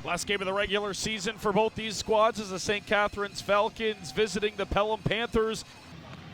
Last game of the regular season for both these squads is the St. Catharines Falcons visiting the Pelham Panthers.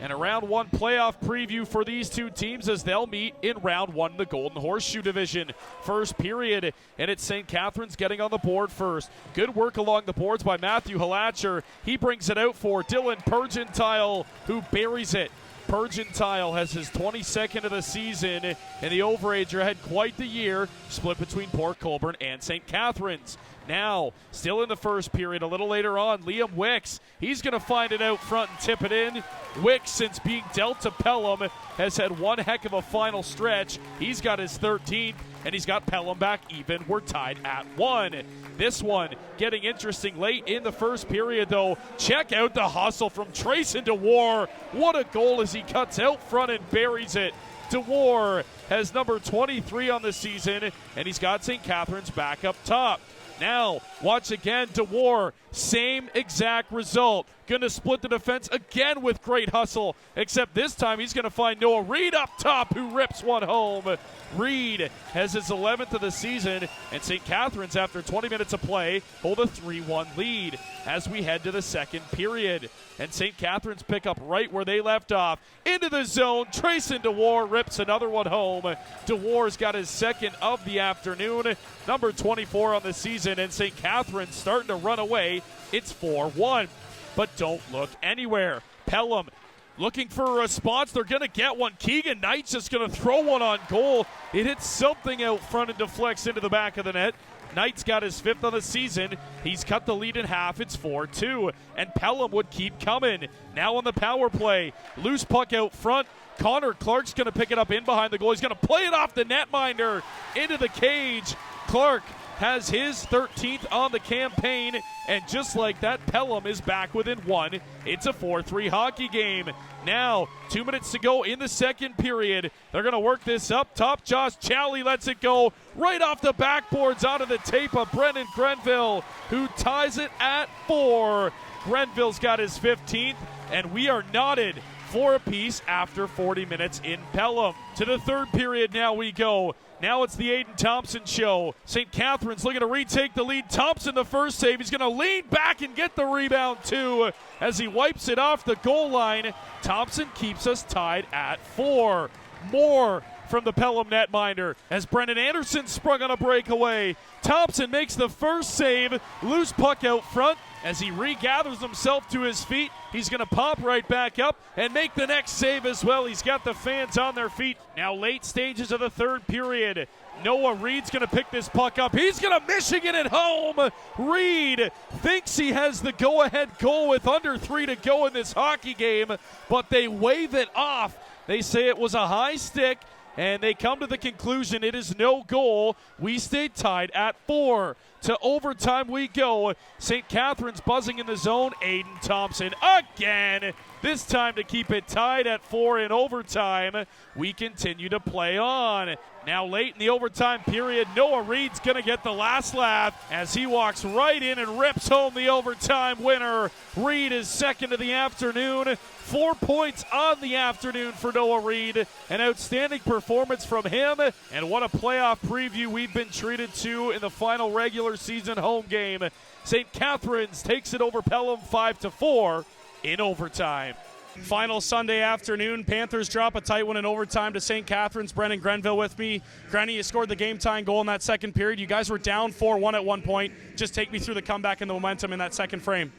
And a round one playoff preview for these two teams as they'll meet in round one in the Golden Horseshoe Division. First period, and it's St. Catharines getting on the board first. Good work along the boards by Matthew Halatcher. He brings it out for Dylan Pergentile, who buries it. Pergentile has his 22nd of the season, and the Overager had quite the year, split between Port Colborne and St. Catharines. Now, still in the first period, a little later on, Liam Wicks, he's going to find it out front and tip it in. Wicks, since being dealt to Pelham, has had one heck of a final stretch. He's got his 13th, and he's got Pelham back even. We're tied at 1. This one getting interesting late in the first period, though. Check out the hustle from Trayson DeWar. What a goal as he cuts out front and buries it. DeWar has number 23 on the season, and he's got St. Catharines back up top. Now, watch again, DeWar, same exact result. Going to split the defense again with great hustle, except this time he's going to find Noah Reed up top, who rips one home. Reed has his 11th of the season, and St. Catharines, after 20 minutes of play, hold a 3-1 lead as we head to the second period. And St. Catharines pick up right where they left off. Into the zone, Trayson DeWar rips another one home. DeWar's got his second of the afternoon, number 24 on the season, and St. Catharines starting to run away. It's 4-1. But don't look anywhere. Pelham looking for a response. They're going to get one. Keegan Knight's just going to throw one on goal. It hits something out front and deflects into the back of the net. Knight's got his 5th on the season. He's cut the lead in half. It's 4-2. And Pelham would keep coming. Now on the power play. Loose puck out front. Connor Clark's going to pick it up in behind the goal. He's going to play it off the netminder into the cage. Clark has his 13th on the campaign, and just like that, Pelham is back within 1. It's a 4-3 hockey game. Now, 2 minutes to go in the second period. They're going to work this up top. Josh Challey lets it go right off the backboards out of the tape of Brendan Grenville, who ties it at 4. Grenville's got his 15th, and we are knotted 4 apiece after 40 minutes in Pelham. To the third period now we go. Now it's the Aiden Thompson show. St. Catharines looking to retake the lead. Thompson the first save. He's going to lean back and get the rebound too as he wipes it off the goal line. Thompson keeps us tied at 4. More from the Pelham netminder as Brendan Anderson sprung on a breakaway. Thompson makes the first save. Loose puck out front. As he regathers himself to his feet, he's going to pop right back up and make the next save as well. He's got the fans on their feet. Now late stages of the third period. Noah Reed's going to pick this puck up. He's going to Michigan it home. Reed thinks he has the go-ahead goal with under 3 to go in this hockey game, but they wave it off. They say it was a high stick, and they come to the conclusion it is no goal. We stay tied at 4. To overtime we go. St. Catharines buzzing in the zone. Aiden Thompson again. This time to keep it tied at 4 in overtime. We continue to play on. Now late in the overtime period, Noah Reed's going to get the last laugh as he walks right in and rips home the overtime winner. Reed is second of the afternoon. 4 points on the afternoon for Noah Reed. An outstanding performance from him. And what a playoff preview we've been treated to in the final regular season home game. St. Catharines takes it over Pelham 5-4 in overtime. Final Sunday afternoon, Panthers drop a tight one in overtime to St. Catharines. Brendan Grenville with me. Grenny, you scored the game-tying goal in that second period. You guys were down 4-1 at one point. Just take me through the comeback and the momentum in that second frame.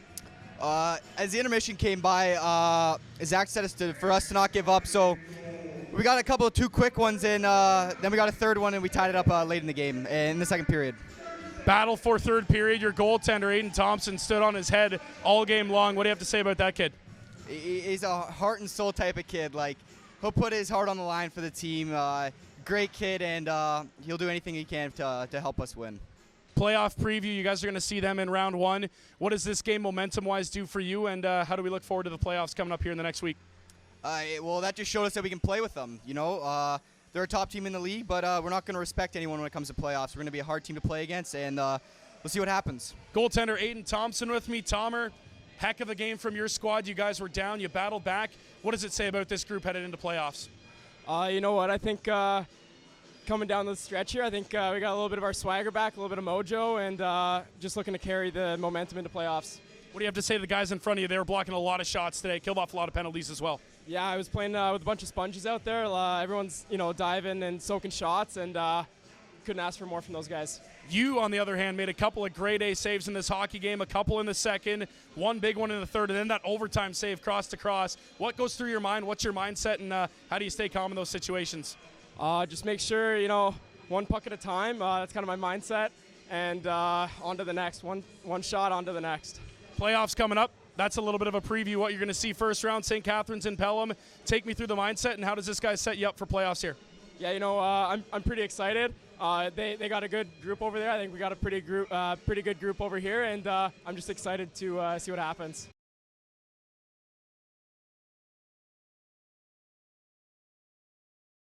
As the intermission came by, Zach said for us to not give up, so we got a couple of 2 quick ones, and then we got a third one, and we tied it up late in the game, in the second period. Battle for third period. Your goaltender, Aiden Thompson, stood on his head all game long. What do you have to say about that kid? He's a heart and soul type of kid. Like, he'll put his heart on the line for the team. Great kid, and he'll do anything he can to help us win. Playoff preview. You guys are going to see them in round 1. What does this game momentum-wise do for you, and how do we look forward to the playoffs coming up here in the next week? Well, that just showed us that we can play with them. You know, they're a top team in the league, but we're not going to respect anyone when it comes to playoffs. We're going to be a hard team to play against, and we'll see what happens. Goaltender Aiden Thompson with me. Tomer, heck of a game from your squad. You guys were down. You battled back. What does it say about this group headed into playoffs? You know what? I think coming down the stretch here. I think we got a little bit of our swagger back, a little bit of mojo, and just looking to carry the momentum into playoffs. What do you have to say to the guys in front of you? They were blocking a lot of shots today, killed off a lot of penalties as well. Yeah, I was playing with a bunch of sponges out there. Everyone's diving and soaking shots, and couldn't ask for more from those guys. You, on the other hand, made a couple of grade A saves in this hockey game, a couple in the second, one big one in the third, and then that overtime save cross to cross. What goes through your mind? What's your mindset, and how do you stay calm in those situations? Just make sure, one puck at a time. That's kind of my mindset, and on to the next. One shot, on to the next. Playoffs coming up. That's a little bit of a preview what you're going to see first round, St. Catharines and Pelham. Take me through the mindset, and how does this guy set you up for playoffs here? Yeah, I'm pretty excited. They got a good group over there. I think we got a pretty good group over here, and I'm just excited to see what happens.